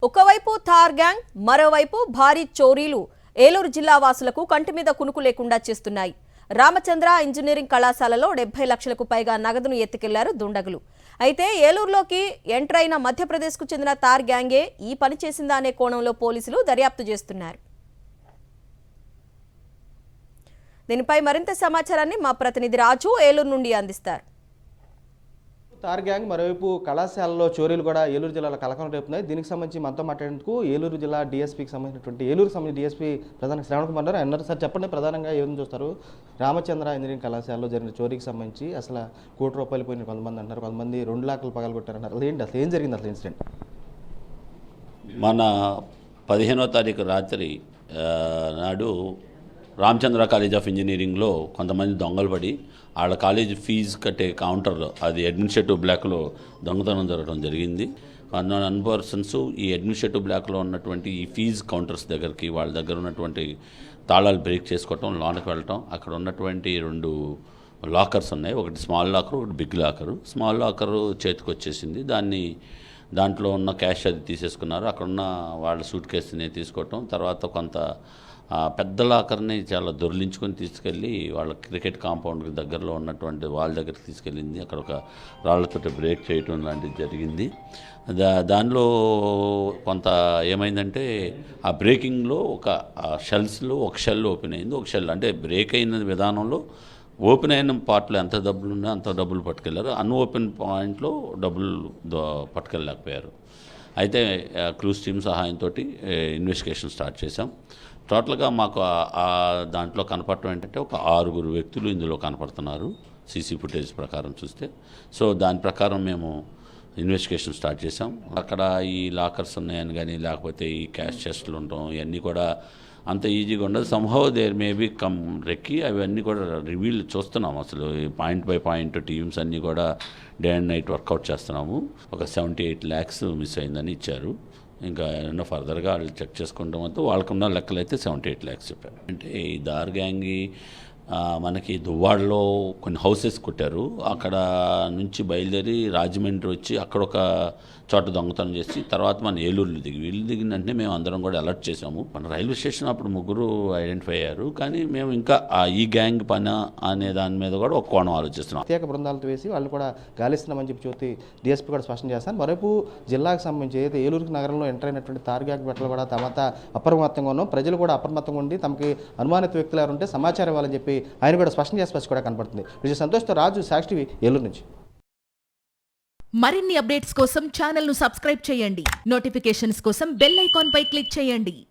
ఒకవైపు థార్ గ్యాంగ్ మరోవైపు భారీ చోరీలు ఏలూరు జిల్లా వాసులకు కంటి మీద కునుకు లేకుండా చేస్తున్నాయి. రామచంద్ర ఇంజనీరింగ్ కళాశాలలో 70 లక్షలకు పైగా నగదును ఎత్తుకెళ్లారు దుండగులు. అయితే ఏలూరులోకి ఎంటర్ అయిన మధ్యప్రదేశ్కు చెందిన థార్ గ్యాంగే ఈ పని చేసిందా అనే కోణంలో పోలీసులు దర్యాప్తు చేస్తున్నారు. దీనిపై మరింత సమాచారాన్ని మా ప్రతినిధి రాజు ఏలూరు నుండి అందిస్తారు. థార్ గ్యాంగ్ మరోవైపు కళాశాలలో చోరీలు కూడా ఏలూరు జిల్లాలో కలకలం రేపుతున్నాయి. దీనికి సంబంధించి మనతో మాట్లాడేందుకు ఏలూరు జిల్లా డీఎస్పీకి సంబంధించినటువంటి ఏలూరు సంబంధించి డీఎస్పీ ప్రధాన శ్రావణ్ కుమార్ గారు అన్నారు. సార్ చెప్పండి, ప్రధానంగా ఏం చూస్తారు? రామచంద్ర ఇంజనీరింగ్ కళాశాలలో జరిగిన చోరీకి సంబంధించి అసలు ₹1 పోయిన కొంతమంది అంటారు, కొంతమంది 2 లక్షలు పగలగొట్టారన్నారు. అసలు ఏంటి, అసలు ఏం జరిగింది అసలు ఇన్సిడెంట్? మన 15వ తారీఖు రాత్రి నాడు రామచంద్ర కాలేజ్ ఆఫ్ ఇంజనీరింగ్లో కొంతమంది దొంగలు పడి వాళ్ళ కాలేజ్ ఫీజు కట్టే కౌంటర్లో, అది అడ్మినిస్ట్రేటివ్ బ్లాక్లో దొంగతనం జరగడం జరిగింది. 1 పర్సన్స్ ఈ అడ్మినిస్ట్రేటివ్ బ్లాక్లో ఉన్నటువంటి ఈ ఫీజు కౌంటర్స్ దగ్గరికి వాళ్ళ దగ్గర ఉన్నటువంటి తాళాలు బ్రేక్ చేసుకోవటం, లోనికి వెళ్ళటం. అక్కడ ఉన్నటువంటి 2 లాకర్స్ ఉన్నాయి, ఒకటి స్మాల్ లాకర్, ఒకటి బిగ్ లాకరు. స్మాల్ లాకరు చేతికి వచ్చేసింది, దాంట్లో ఉన్న క్యాష్ అది తీసేసుకున్నారు. అక్కడున్న వాళ్ళ సూట్ కేసుని తీసుకోవటం, తర్వాత కొంత పెద్ద లాకర్ని చాలా దొర్లించుకొని తీసుకెళ్ళి వాళ్ళ క్రికెట్ కాంపౌండ్కి దగ్గరలో ఉన్నటువంటి వాళ్ళ దగ్గరికి తీసుకెళ్ళింది. అక్కడ ఒక రాళ్లతో బ్రేక్ చేయటం లాంటిది జరిగింది. దానిలో కొంత ఏమైందంటే ఆ బ్రేకింగ్లో ఒక షెల్స్లో ఒక షెల్ ఓపెన్ అయింది. ఒక షెల్ అంటే బ్రేక్ అయిన విధానంలో ఓపెన్ అయిన పార్ట్లో ఎంత డబ్బులు ఉన్నాయో అంత డబ్బులు పట్టుకెళ్ళారు. అన్ఓపెన్ పాయింట్లో డబ్బులు పట్టుకెళ్ళలేకపోయారు. అయితే క్రూజ్ టీమ్ సహాయంతో ఇన్వెస్టిగేషన్ స్టార్ట్ చేశాం. టోటల్గా మాకు దాంట్లో కనపడటం ఏంటంటే ఒక 6 వ్యక్తులు ఇందులో కనపడుతున్నారు సీసీ ఫుటేజ్ ప్రకారం చూస్తే. సో దాని ప్రకారం మేము ఇన్వెస్టిగేషన్ స్టార్ట్ చేసాం. అక్కడ ఈ లాకర్స్ ఉన్నాయని కానీ, లేకపోతే ఈ క్యాష్ చెస్ట్లు ఉండటం, ఇవన్నీ కూడా అంత ఈజీగా ఉండదు. సంహౌ దేర్ మేబీ రెక్కి అవన్నీ కూడా రివీల్ చూస్తున్నాం. అసలు పాయింట్ బై పాయింట్ టీమ్స్ అన్నీ కూడా డే అండ్ నైట్ వర్కౌట్ చేస్తున్నాము. ఒక 78 lakhs మిస్ అయిందని ఇచ్చారు. ఇంకా ఏమన్నా ఫర్దర్గా వాళ్ళు చెక్ చేసుకుంటాం. అంతా వాళ్ళకున్న లెక్కలు అయితే 78 lakhs చెప్పారు. అంటే ఈ థార్ గ్యాంగ్ మనకి దువ్వాడలో కొన్ని హౌసెస్ కొట్టారు. అక్కడ నుంచి బయలుదేరి రాజమండ్రి వచ్చి అక్కడ ఒక చోట దొంగతనం చేసి తర్వాత మన ఏలూరులో వీళ్ళు దిగిన వెంటనే మేము అందరం కూడా అలర్ట్ చేసాము. మన రైల్వే స్టేషన్ అప్పుడు 3 ఐడెంటిఫై అయ్యారు. కానీ మేము ఇంకా ఈ గ్యాంగ్ పని అనే దాని మీద కూడా ఒక కోణం ఆలోచిస్తున్నాం. ప్రత్యేక బృందాలతో వేసి వాళ్ళు కూడా గాలిస్తున్నామని చెప్పి డీఎస్పీ కూడా స్పష్టం చేస్తాను. మరోవైపు జిల్లాకు సంబంధించి అయితే ఏలూరు నగరంలో ఎంటర్ అయినటువంటి థార్ గ్యాంగ్ పట్ల కూడా తమంతా అప్రమత్తంగా ఉన్నాం, ప్రజలు కూడా అప్రమత్తంగా ఉండి తమకి అనుమానిత వ్యక్తులు ఎవరు ఉంటే సమాచారం ఇవ్వాలని చెప్పి ఆయన కూడా స్పష్టం చేసి కూడా కనపడుతుంది. విజయ సంతోష్తో రాజు, సాక్షి టీవీ, ఏలూరు నుంచి. మరిన్ని అప్డేట్స్ కోసం ఛానల్ను సబ్స్క్రైబ్ చేయండి. నోటిఫికేషన్స్ కోసం బెల్ ఐకాన్ పై క్లిక్ చేయండి.